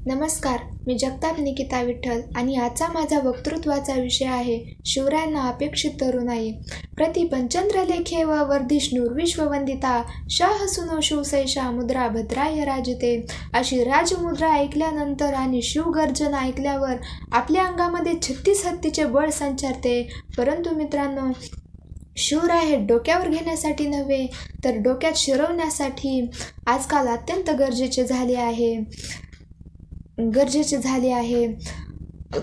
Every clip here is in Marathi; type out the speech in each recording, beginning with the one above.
नमस्कार, मी जगताप निकिता विठ्ठल आणि आजचा माझा वक्तृत्वाचा विषय आहे शिवरायांना अपेक्षित तरुणाई. प्रति पंचंद्र लेखे व वर्धिष्णूर विश्ववंदिता शाह सुनो शिवसैषा मुद्रा भद्राय राजते. अशी राजमुद्रा ऐकल्यानंतर आणि शिवगर्जन ऐकल्यावर आपल्या अंगामध्ये 36 हत्तीचे बळ संचारते. परंतु मित्रांनो, शिवराय हे डोक्यावर घेण्यासाठी नव्हे तर डोक्यात शिरवण्यासाठी आजकाल अत्यंत गरजेचे झाले आहे.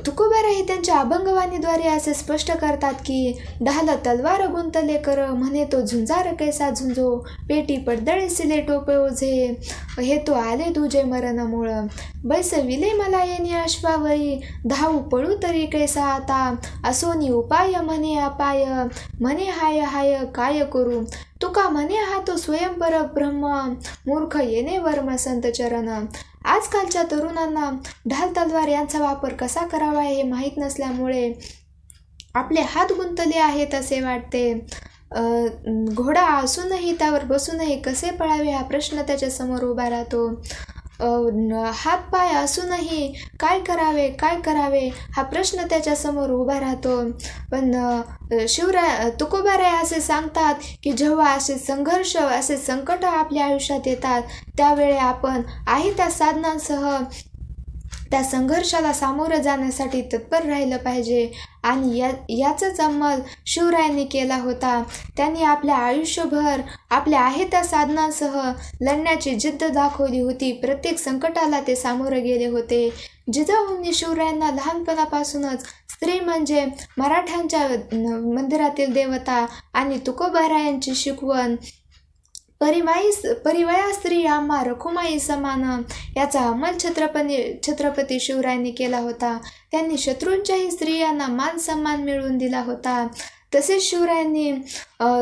तुकोबाराय हे त्यांच्या अभंगवाणीद्वारे असे स्पष्ट करतात की ढाल तलवार गुंतले कर, म्हणे तो झुंजार कैसा झुंजो, पेटी पडदळे सिले टोपे ओझे, हे तो आले तुझे मरण मूळ, बैसविले मला येणे अश्वावरी, धावू पळू तरी कैसा आता, असोनी उपाय म्हणे अपाय, म्हणे हाय हाय काय करू, तुका म्हणे हा तो स्वयंपर ब्रह्म, मूर्ख येणे वर्म संत चरण. आजकालच्या तरुणांना ढाल तलवार यांचा वापर कसा करावा हे माहीत नसल्यामुळे आपले हात गुंतले आहेत असे वाटते. घोडा असूनही त्यावर बसूनही कसे पळावे हा प्रश्न त्याच्यासमोर उभा राहतो. हात पाय असूनही काय करावे हा प्रश्न त्याच्यासमोर उभा राहतो. पण तुकोबाराय असे सांगतात की जेव्हा असे संघर्ष, असे संकट आपल्या आयुष्यात येतात त्यावेळी आपण आहे त्या साधनांसह त्या संघर्षाला सामोरं जाण्यासाठी तत्पर राहिलं पाहिजे. आणि याचाच अंमल शिवरायांनी केला होता. त्यांनी आपल्या आयुष्यभर आपल्या आहे त्या साधनांसह लढण्याची जिद्द दाखवली होती. प्रत्येक संकटाला ते सामोरे गेले होते. जिजाऊंनी शिवरायांना लहानपणापासूनच स्त्री म्हणजे मराठ्यांच्या मंदिरातील देवता आणि तुकोबारायांची शिकवण परिवया स्त्री आम्हा रखुमाई समान याचा अंमल छत्रपती शिवरायांनी केला होता. त्यांनी शत्रूंच्याही स्त्रियांना मान सन्मान मिळवून दिला होता. तसेच शिवरायांनी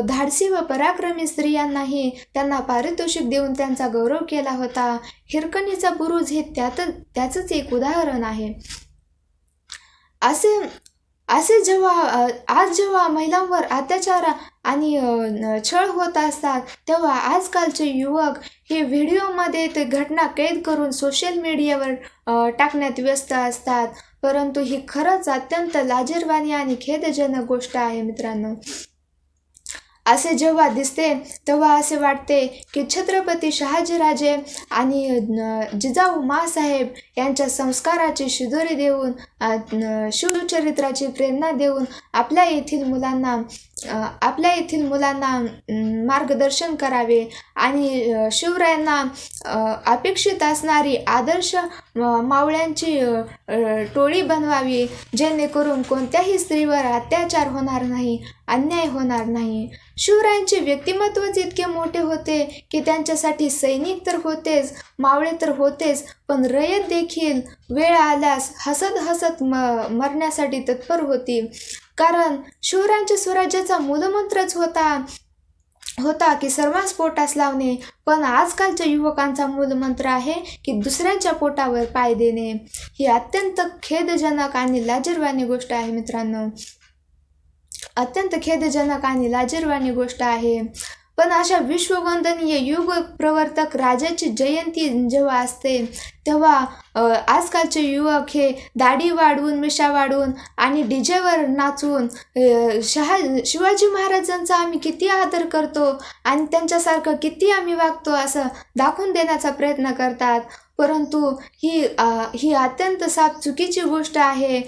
धाडसी व पराक्रमी स्त्रियांनाही त्यांना पारितोषिक देऊन त्यांचा गौरव केला होता. हिरकणीचा बुरुज हे त्याचंच एक उदाहरण आहे. असे जेव्हा महिलांवर अत्याचार आणि छळ होत असतात तेव्हा आजकालचे युवक हे व्हिडिओमध्ये ते घटना कैद करून सोशल मीडियावर टाकण्यात व्यस्त असतात. परंतु ही खरंच अत्यंत लाजिरवाणी आणि खेदजनक गोष्ट आहे मित्रांनो. असे जेव्हा दिसते तेव्हा असे वाटते की छत्रपती शहाजीराजे आणि जिजाऊ माँसाहेब यांच्या संस्काराची शिदोरी देऊन, शिवचरित्राची प्रेरणा देऊन आपल्या येथील मुलांना मार्गदर्शन करावे आणि शिवरायांना अपेक्षित असणारी आदर्श मावळ्यांची टोळी बनवावी, जेणेकरून कोणत्याही स्त्रीवर अत्याचार होणार नाही, अन्याय होणार नाही. शिवरायांचे व्यक्तिमत्वच इतके मोठे होते की त्यांच्यासाठी सैनिक तर होतेच, मावळे तर होतेच, पण रयत देखील वेळ आल्यास हसत मरण्यासाठी तत्पर होती. कारण शिवरायांच्या स्वराज्याचा मूलमंत्रच होता की सर्वांस पोटास लावणे. पण आजकालच्या युवकांचा मूलमंत्र आहे की दुसऱ्यांच्या पोटावर पाय देणे. ही अत्यंत खेदजनक आणि लाजिरवाणी गोष्ट आहे मित्रांनो, अत्यंत खेदजनक आणि लाजिरवाणी गोष्ट आहे. पण अशा विश्ववंदनीय युग प्रवर्तक राजाची जयंती जेव्हा असते तेव्हा आजकालचे युवक हे दाढी वाढवून, मिशा वाढवून आणि डीजेवर नाचून शिवाजी महाराजांचा आम्ही किती आदर करतो आणि त्यांच्यासारखं किती आम्ही वागतो असं दाखवून देण्याचा प्रयत्न करतात. परंतु ही अत्यंत साफ चुकीची गोष्ट आहे.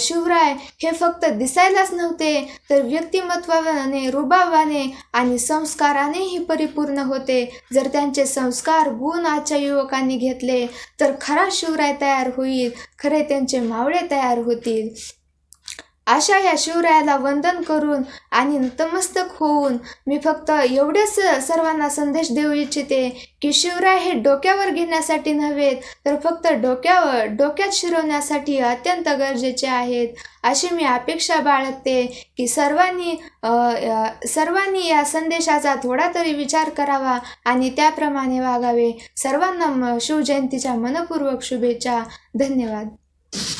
शिवराय हे फक्त दिसायलाच नव्हते तर व्यक्तिमत्वाने, रुबाबाने आणि संस्कारानेही परिपूर्ण होते. जर त्यांचे संस्कार, गुण आजच्या युवकांनी घेतले तर खरा शिवराय तयार होईल, खरे त्यांचे मावळे तयार होतील. अशा या शिवरायाला वंदन करून आणि नतमस्तक होऊन मी फक्त एवढेच सर्वांना संदेश देऊ इच्छिते की शिवराय हे डोक्यावर घेण्यासाठी नव्हे तर फक्त डोक्यात शिरवण्यासाठी अत्यंत गरजेचे आहेत. अशी मी अपेक्षा बाळगते की सर्वांनी या संदेशाचा थोडा तरी विचार करावा आणि त्याप्रमाणे वागावे. सर्वांना शिवजयंतीच्या मनपूर्वक शुभेच्छा. धन्यवाद.